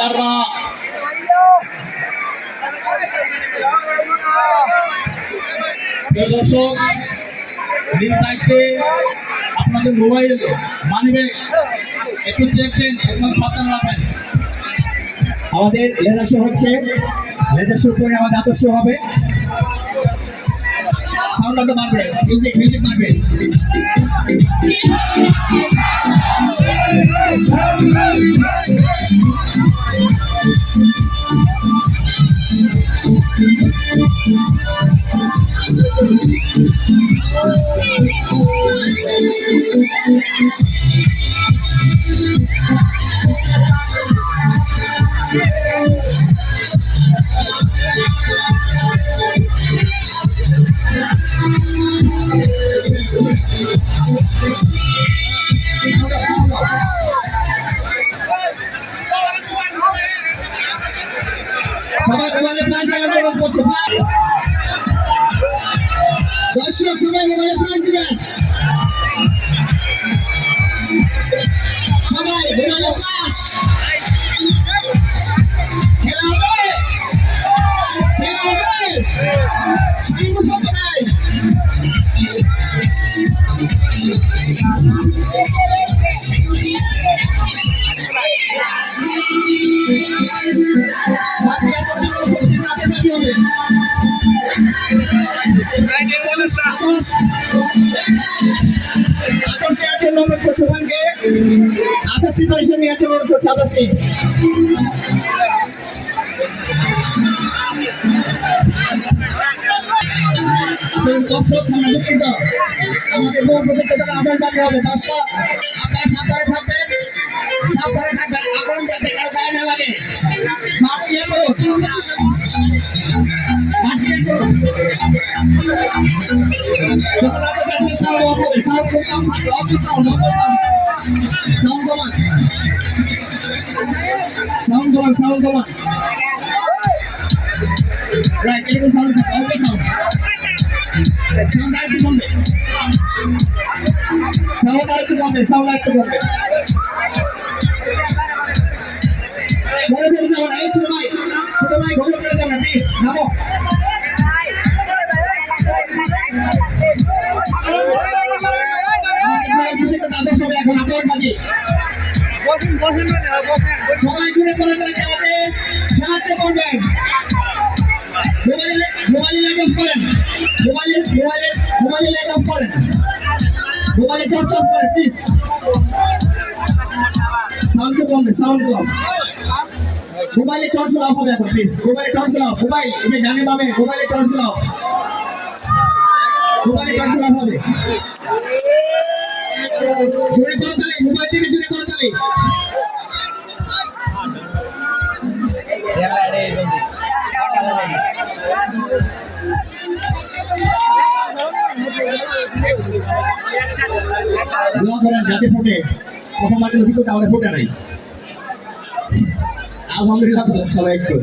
রাইডাররা দর্শক নীল দায়িত্বে আপনাদের মোবাইল মানিব্যাগ একটু চেক দিন, একদম সাবধান রাখবেন। আমাদের লেজার শো হচ্ছে, লেজার শো করে আমাদের আদর্শ হবে। সাউন্ডটা বাড়বে, মিউজিক বাড়বে। সবাই মোবাইলে ফ্ল্যাশ লাগানো করছে। দর্শক সবাই মোবাইলে ফ্ল্যাশ দিবেন, সবাই মোবাইলে ফ্ল্যাশ। খেলা হবে, খেলা হবে, সামনে নাই। আকাশ প্রিপারেশন নিয়ে একটা অনুরোধ করছে। আকাশকে কষ্ট হচ্ছে না, দুঃখিত। আমাদের বহু প্রজেক্টে তারা আদার বাকি হবে। দর্শক আপনার সাবধানে থাকবেন, সাবধানে থাকবেন, আগুন যাতে কারো গায়ে না লাগে। মাটিয়ে করুন, মাটিয়ে করুন। যখন আপনার ব্যাটারি সাউন্ড অফ হবে, সাউন্ড কমান, সাউন্ড কমান, সাউন্ড কমান, সাউন্ড কমান। রাইট, এরকম সাউন্ড থাকে, ওকে সাউন্ড। সাউন্ড আরেকটু কমবে, সাউন্ড আরেকটু কমবে, সাউন্ড আরেকটু কমবে। ঘরে ফেলে যাবো না, এই ছোট ভাই ঘরে ফেলে যাবো না, প্লিজ নামো। তাদের সবাই এখন আপনার কাজে সবাই ঘুরে করে করে খেলাতে সাহায্য করবেন। মোবাইলে লাইট অফ করেন, মোবাইলে লাইট অফ করেন, মোবাইলে টর্চ অফ করেন প্লিজ। সাউন্ড কমবে, সাউন্ড কম। মোবাইলে টর্চ অফ হবে এখন প্লিজ। মোবাইলে টর্চ অফ, মোবাইল এই যে ডানে বামে মোবাইলে টর্চ অফ, মোবাইলে টর্চ অফ হবে। জোরে করো তালে, মোবাইল থেকে জোরে করো তালে। যাতে ফোটে প্রথম মাঠে অভিজ্ঞতা আমাদের ফোটে নাই। আলহামদুলিল্লাহ সবাই একটু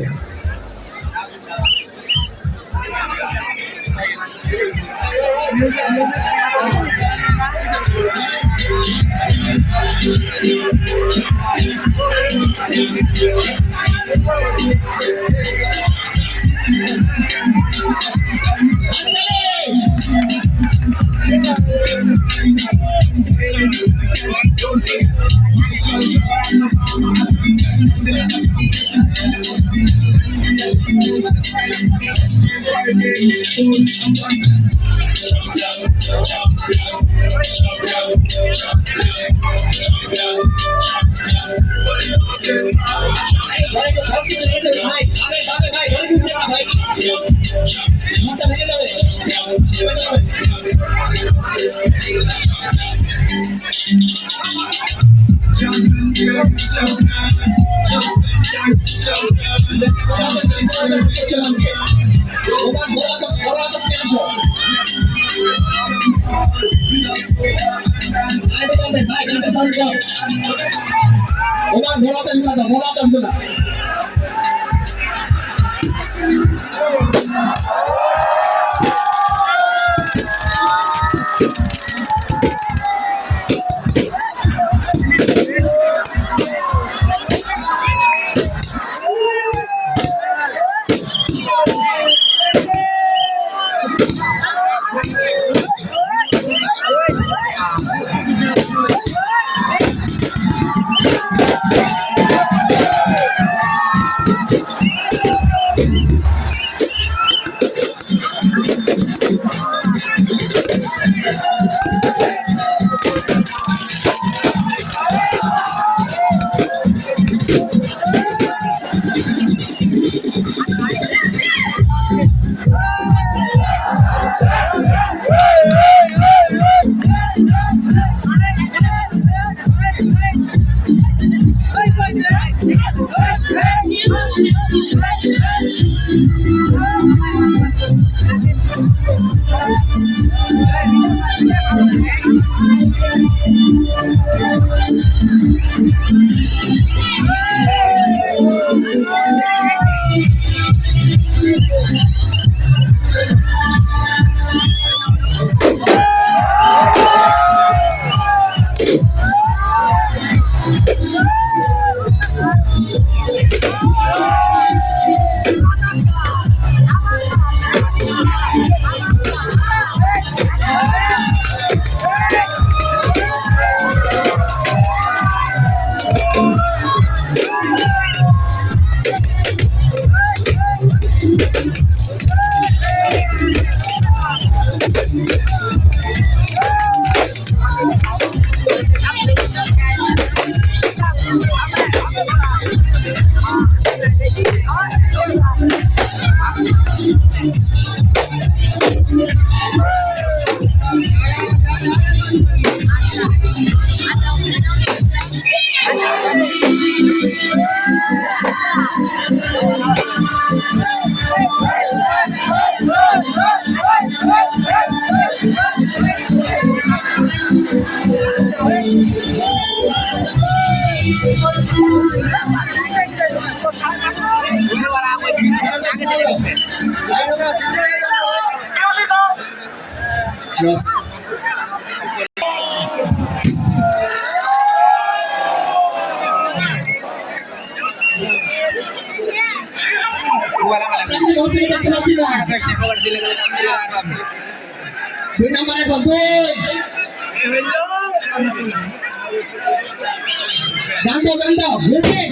দেখতে পাচ্ছি না। 2 নম্বরে গোল 2 গান দাও মিউজিক